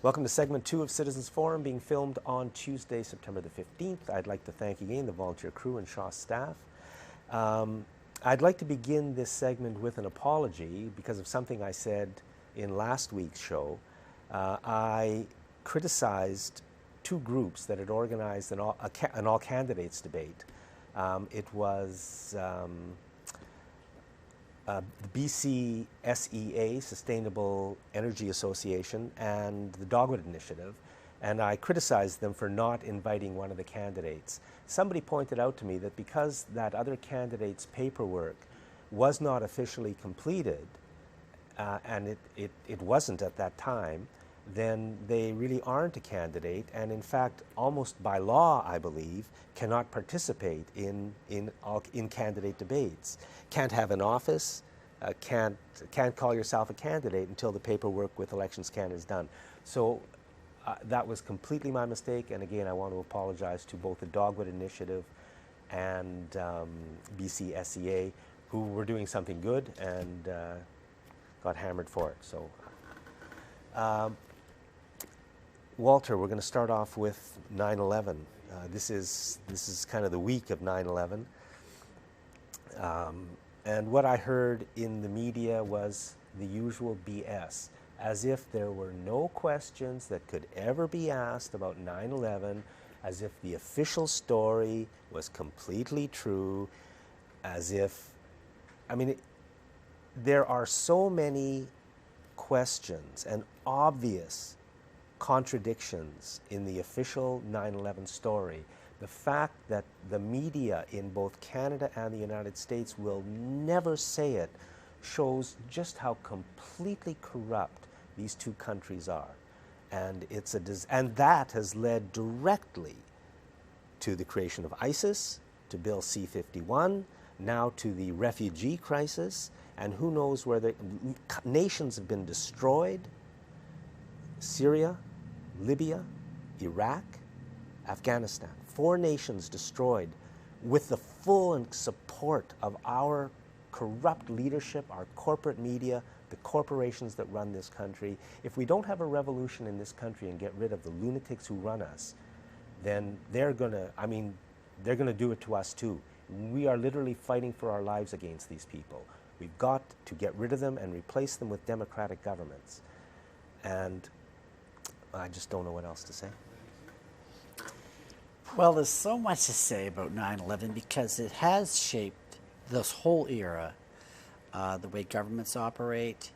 Welcome to segment 2 of Citizens Forum, being filmed on Tuesday, September the 15th. I'd like to thank again the volunteer crew and Shaw staff. I'd like to begin this segment with an apology because of something I said in last week's show. I criticized two groups that had organized an all-candidates debate. It was the BC SEA, Sustainable Energy Association, and the Dogwood Initiative, and I criticized them for not inviting one of the candidates. Somebody pointed out to me that because that other candidate's paperwork was not officially completed, and it wasn't at that time, then they really aren't a candidate, and in fact, almost by law, I believe, cannot participate in candidate debates. Can't have an office, can't call yourself a candidate until the paperwork with Elections Canada is done. So that was completely my mistake, and again, I want to apologize to both the Dogwood Initiative and BC SEA, who were doing something good and got hammered for it. So. Walter, we're going to start off with 9/11. This is kind of the week of 9/11. And what I heard in the media was the usual BS, as if there were no questions that could ever be asked about 9/11, as if the official story was completely true, as if, I mean, there are so many questions and obvious contradictions in the official 9/11 story. The fact that the media in both Canada and the United States will never say it shows just how completely corrupt these two countries are. And and that has led directly to the creation of ISIS, to Bill C-51, now to the refugee crisis, and who knows where the nations have been destroyed. Syria, Libya, Iraq, Afghanistan. 4 nations destroyed with the full support of our corrupt leadership, our corporate media, the corporations that run this country. If we don't have a revolution in this country and get rid of the lunatics who run us, then they're gonna do it to us too. We are literally fighting for our lives against these people. We've got to get rid of them and replace them with democratic governments. And I just don't know what else to say. Well, there's so much to say about 9/11 because it has shaped this whole era, the way governments operate.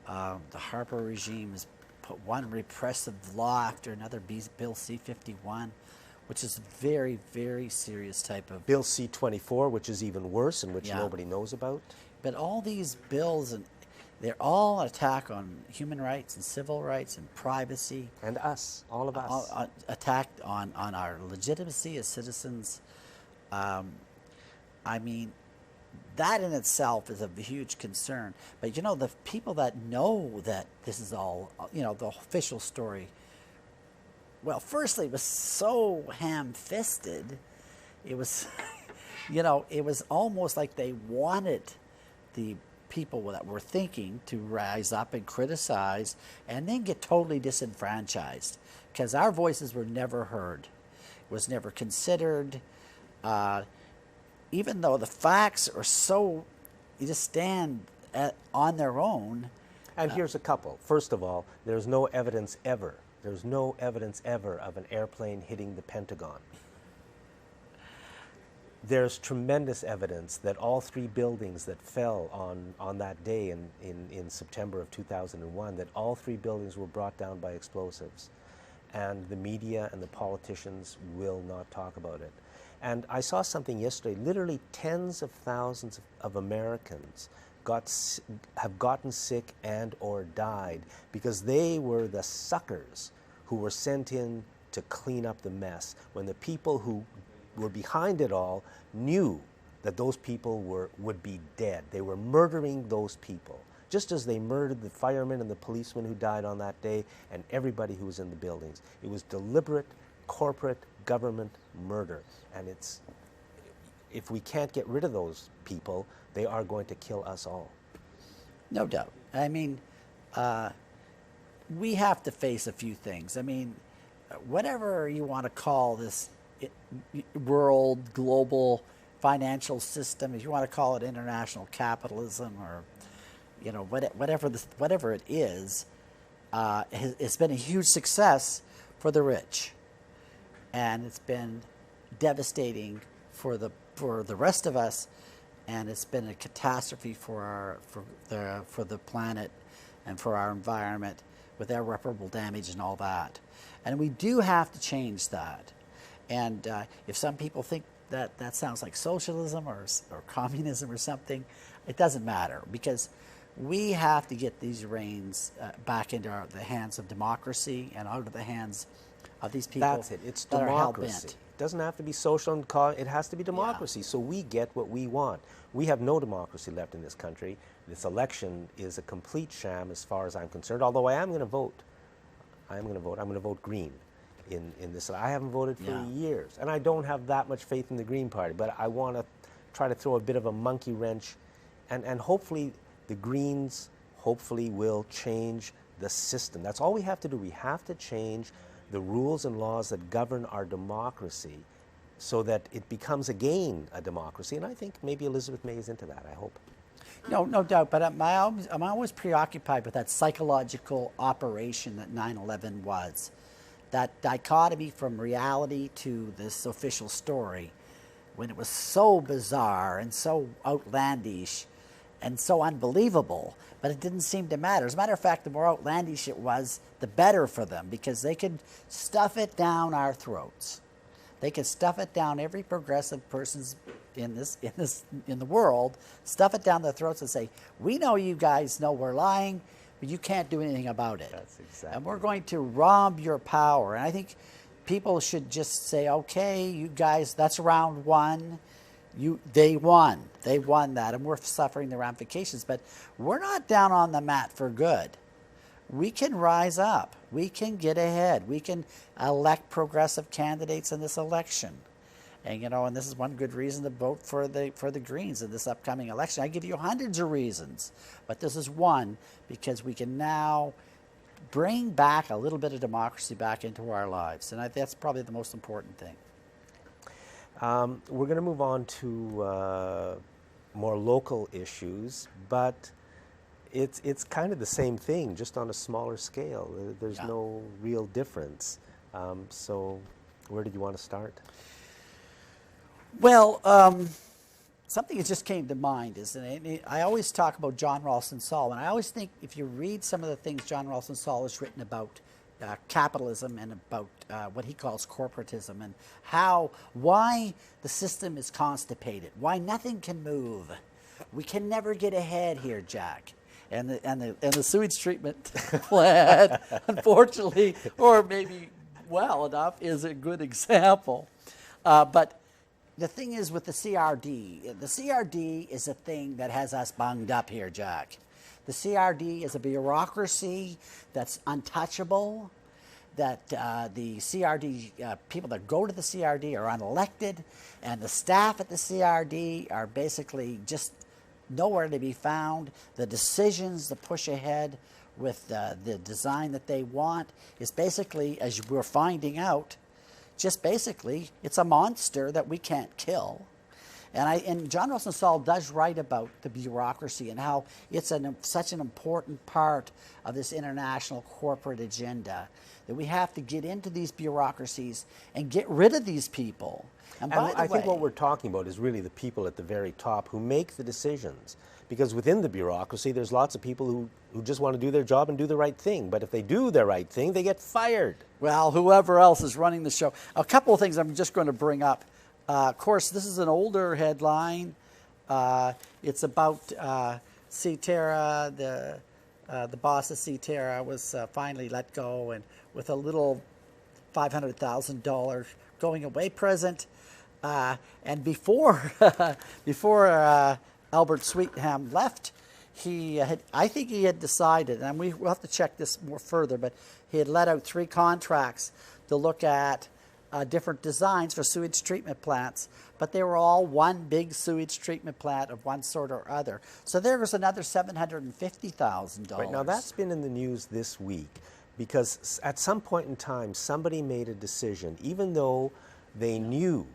The Harper regime has put one repressive law after another, Bill C-51, which is a very, very serious type of... Bill C-24, which is even worse and which nobody knows about. But all these bills, they're all an attack on human rights and civil rights and privacy. And us, all of us. Attacked on our legitimacy as citizens. I mean, that in itself is a huge concern. But, you know, the people that know that this is all, you know, the official story, well, firstly, it was so ham-fisted. It was, you know, it was almost like they wanted the people that were thinking to rise up and criticize and then get totally disenfranchised because our voices were never heard. It was never considered. Even though the facts are so, you just stand on their own. And here's a couple. First of all, there's no evidence ever of an airplane hitting the Pentagon. There's tremendous evidence that all 3 buildings that fell on that day in September of 2001, that all 3 buildings were brought down by explosives. And the media and the politicians will not talk about it. And I saw something yesterday, literally tens of thousands of Americans have gotten sick and or died because they were the suckers who were sent in to clean up the mess when the people who were behind it all knew that those people would be dead. They were murdering those people, just as they murdered the firemen and the policemen who died on that day and everybody who was in the buildings. It was deliberate, corporate, government murder. And if we can't get rid of those people, they are going to kill us all. No doubt. I mean, we have to face a few things. I mean, whatever you want to call this world, global financial system, if you want to call it international capitalism or, you know, whatever it is, it's been a huge success for the rich, and it's been devastating for the rest of us, and it's been a catastrophe for the planet and for our environment with irreparable damage and all that. And we do have to change that. And if some people think that sounds like socialism or communism or something, it doesn't matter, because we have to get these reins back into the hands of democracy and out of the hands of these people. That's it. It's democracy. It doesn't have to be social and it has to be democracy. Yeah. So we get what we want. We have no democracy left in this country. This election is a complete sham as far as I'm concerned, although I am going to vote. I'm going to vote Green in this. I haven't voted for years, and I don't have that much faith in the Green Party, but I want to try to throw a bit of a monkey wrench, and hopefully the Greens will change the system. That's all we have to do. We have to change the rules and laws that govern our democracy so that it becomes again a democracy. And I think maybe Elizabeth May is into that, I hope. No doubt, but I'm always preoccupied with that psychological operation that 9/11 was. That dichotomy from reality to this official story, when it was so bizarre and so outlandish and so unbelievable, but it didn't seem to matter. As a matter of fact, the more outlandish it was, the better for them, because they could stuff it down our throats. They could stuff it down every progressive person's in the world, stuff it down their throats and say, "We know you guys know we're lying, but you can't do anything about it. That's exactly. And we're going to rob your power." And I think people should just say, "Okay, you guys, that's round one. They won that, and we're suffering the ramifications. But we're not down on the mat for good. We can rise up. We can get ahead. We can elect progressive candidates in this election." And and this is one good reason to vote for the Greens in this upcoming election. I give you hundreds of reasons, but this is one, because we can now bring back a little bit of democracy back into our lives, and that's probably the most important thing. We're going to move on to more local issues, but it's kind of the same thing, just on a smaller scale. There's no real difference. So where did you want to start? Well, something that just came to mind is, I always talk about John Ralston Saul, and I always think if you read some of the things John Ralston Saul has written about capitalism and about what he calls corporatism, and why the system is constipated, why nothing can move. We can never get ahead here, Jack. And the sewage treatment plant, unfortunately, or maybe well enough, is a good example. But the thing is with the CRD is a thing that has us bunged up here, Jack. The CRD is a bureaucracy that's untouchable, that the CRD, people that go to the CRD are unelected, and the staff at the CRD are basically just nowhere to be found. The decisions to push ahead with the design that they want is basically, as we're finding out, just basically, it's a monster that we can't kill. And John Ralston Saul does write about the bureaucracy and how it's such an important part of this international corporate agenda, that we have to get into these bureaucracies and get rid of these people. And I think what we're talking about is really the people at the very top who make the decisions. Because within the bureaucracy, there's lots of people who just want to do their job and do the right thing. But if they do the right thing, they get fired. Well, whoever else is running the show. A couple of things I'm just going to bring up. Of course, this is an older headline. It's about Cetera. The boss of Cetera was finally let go, and with a little $500,000 going away present. And before Albert Sweetenham left, I think he had decided, and we'll have to check this more further, but he had let out 3 contracts to look at different designs for sewage treatment plants, but they were all one big sewage treatment plant of one sort or other. So there was another $750,000. Right, now that's been in the news this week. because at some point in time, somebody made a decision, even though they knew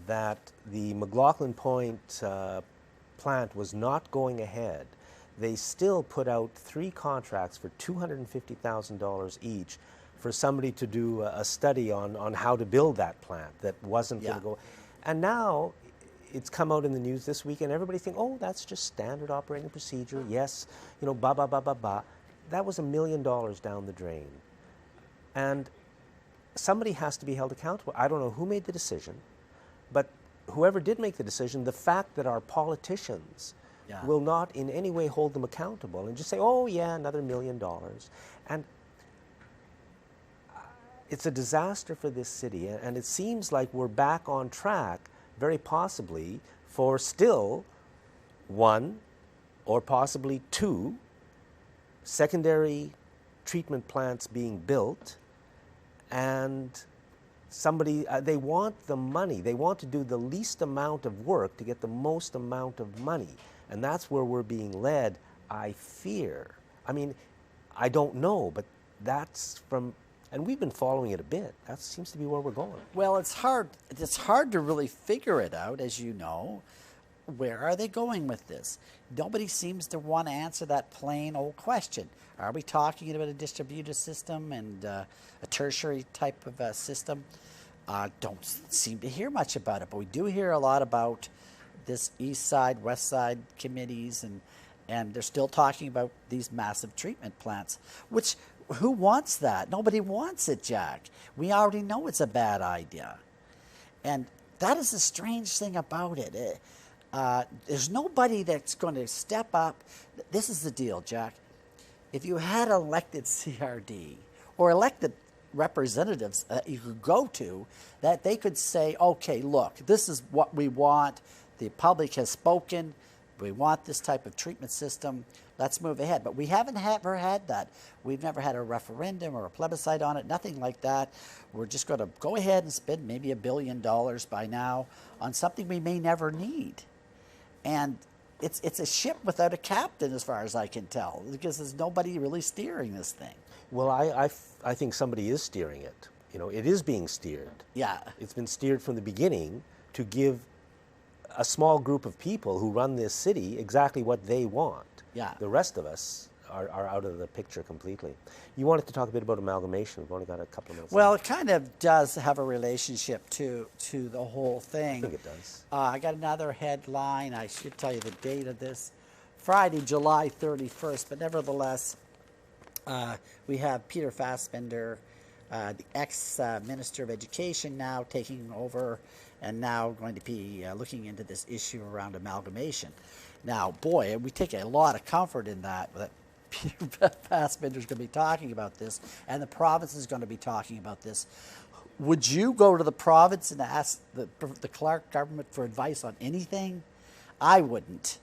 that the McLaughlin Point plant was not going ahead. They still put out 3 contracts for $250,000 each for somebody to do a study on how to build that plant that wasn't going to go. And now it's come out in the news this week, and everybody's thinking, oh, that's just standard operating procedure. Yes, you know, ba ba ba ba ba. That was $1 million down the drain. And somebody has to be held accountable. I don't know who made the decision, but whoever did make the decision, the fact that our politicians will not in any way hold them accountable and just say, oh yeah, another $1 million. And it's a disaster for this city, and it seems like we're back on track, very possibly, for still 1 or possibly 2 secondary treatment plants being built, and somebody, they want the money. They want to do the least amount of work to get the most amount of money. And that's where we're being led, I fear. I mean, I don't know, but that's from, and we've been following it a bit. That seems to be where we're going. Well, it's hard to really figure it out, as you know. Where are they going with this? Nobody seems to want to answer that plain old question. Are we talking about a distributed system and a tertiary type of system? Don't seem to hear much about it, but we do hear a lot about this east side, west side committees, and they're still talking about these massive treatment plants, which, who wants that? Nobody wants it, Jack. We already know it's a bad idea. And that is the strange thing about it. There's nobody that's going to step up. This is the deal, Jack. If you had elected CRD or elected representatives you could go to, that they could say, okay, look, this is what we want. The public has spoken. We want this type of treatment system. Let's move ahead. But we haven't ever had that. We've never had a referendum or a plebiscite on it, nothing like that. We're just going to go ahead and spend maybe $1 billion by now on something we may never need. And it's a ship without a captain, as far as I can tell, because there's nobody really steering this thing. Well, I think somebody is steering it. You know, it is being steered. Yeah. It's been steered from the beginning to give a small group of people who run this city exactly what they want. Yeah. The rest of us are out of the picture completely. You wanted to talk a bit about amalgamation. We've only got a couple of minutes Well, left. it kind of does have a relationship to the whole thing. I think it does. I got another headline. I should tell you the date of this. Friday, July 31st. But nevertheless, we have Peter Fassbender, the ex-Minister of Education, now taking over and now going to be looking into this issue around amalgamation. Now, boy, we take a lot of comfort in that Peter Fassbender is going to be talking about this, and the province is going to be talking about this. Would you go to the province and ask the Clark government for advice on anything? I wouldn't,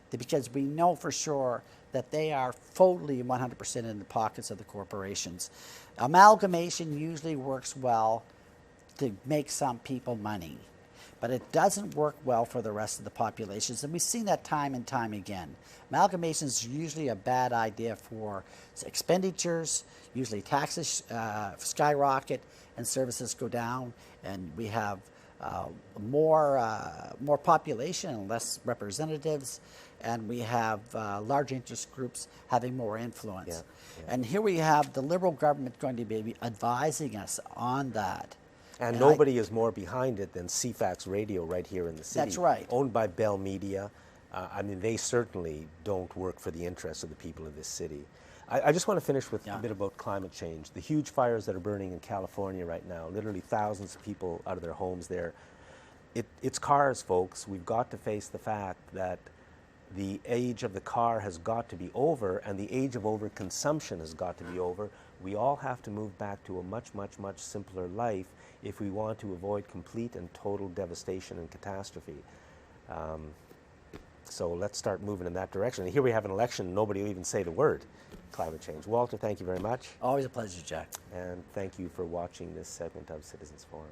because we know for sure that they are fully 100% in the pockets of the corporations. Amalgamation usually works well to make some people money, but it doesn't work well for the rest of the populations, and we've seen that time and time again. Amalgamation is usually a bad idea for expenditures. Usually taxes skyrocket and services go down, and we have more population and less representatives, and we have large interest groups having more influence. Yeah. And here we have the Liberal government going to be advising us on that. And nobody is more behind it than CFAX Radio right here in the city. That's right. Owned by Bell Media. I mean, they certainly don't work for the interests of the people of this city. I just want to finish with a bit about climate change. The huge fires that are burning in California right now, literally thousands of people out of their homes there. It's cars, folks. We've got to face the fact that the age of the car has got to be over, and the age of overconsumption has got to be over. We all have to move back to a much, much, much simpler life if we want to avoid complete and total devastation and catastrophe. So let's start moving in that direction. And here we have an election, nobody will even say the word climate change. Walter, thank you very much. Always a pleasure, Jack. And thank you for watching this segment of Citizens Forum.